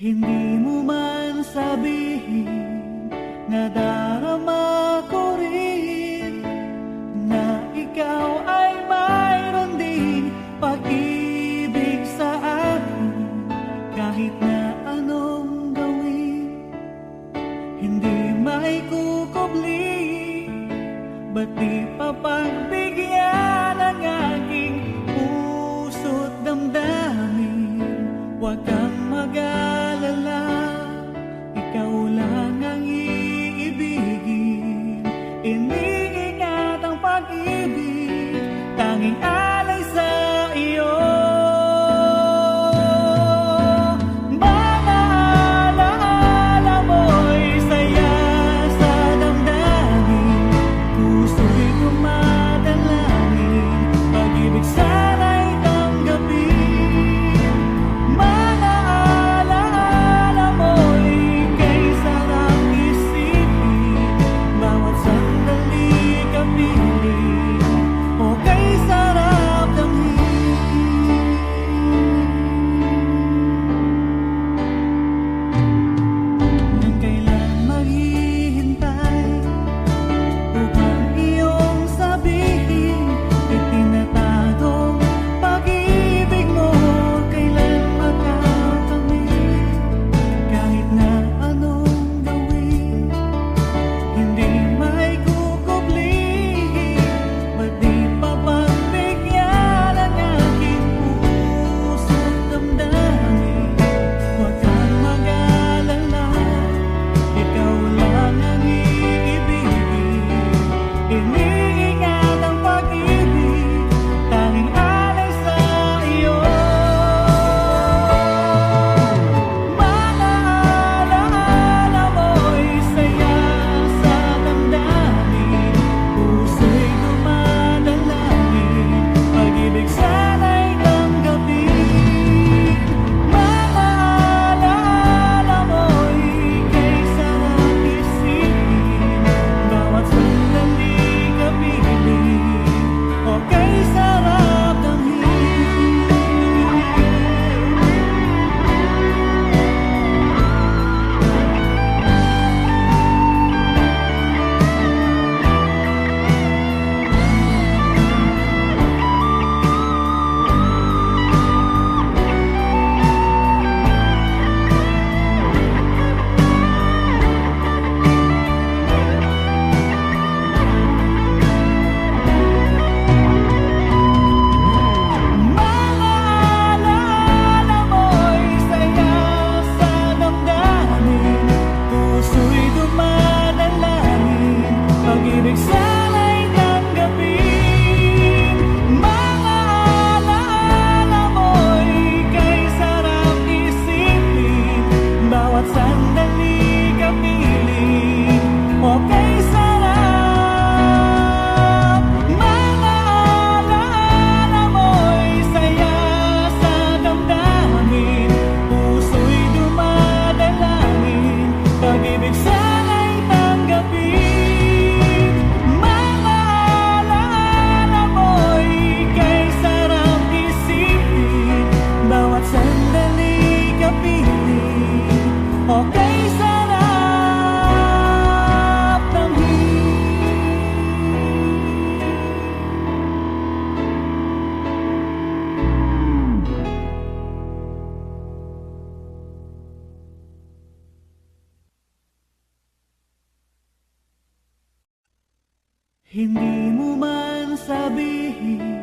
Hindi mo man sabihin, nadarama ko rin na ikaw ay mayroon ding pag-ibig sa akin. Kahit na anong gawin, hindi maikukubli. Ba't di papagbigyan ang aking puso't damdamin? Huwag kang mag-alala, ikaw lang ang iibigin. Iniingat ang pag-ibig, tanging alay sa iyo. Mga alaala mo'y saya sa damdamin, puso'y dumadalangin, pag-ibig sana'y tanggapin. Mga alaala mo'y kay sarap isipin, bawat sandali kapiling, o kay sarap damhin. Nang kailan maghihintay upang iyong sabihin, itinatagong pag-ibig mo, kailan makakamit? Kahit na anong gawin, hindi maikukubli. Ba't di papagbigyan ang aking puso't damdamin? Huwag kang mag-alala, ikaw lang ang iibigin. Iniingat ang pag-ibig, tanging alay sa iyo. Mga alaala mo'y saya sa damdamin, puso'y dumadalangin, pag-ibig sana'y tanggapin. Mga alaala mo'y kay sarap isipin, bawat sandali kapiling, o kay sarap damhin. Mga alaala mo'y saya sa damdamin, puso'y dumadalangin, pag-ibig sana'y tanggapin. Mga alaala mo'y kay sarap isipin, bawat sandali kapiling, o kay sarap. Mga alaala mo'y saya sa damdamin, puso'y dumadalangin, pag-ibig sana'y tanggapin. Mga alaala mo'y kay sarap isipin, bawat sandali kapiling, o kay sarap damhin. Hindi mo man sabihin,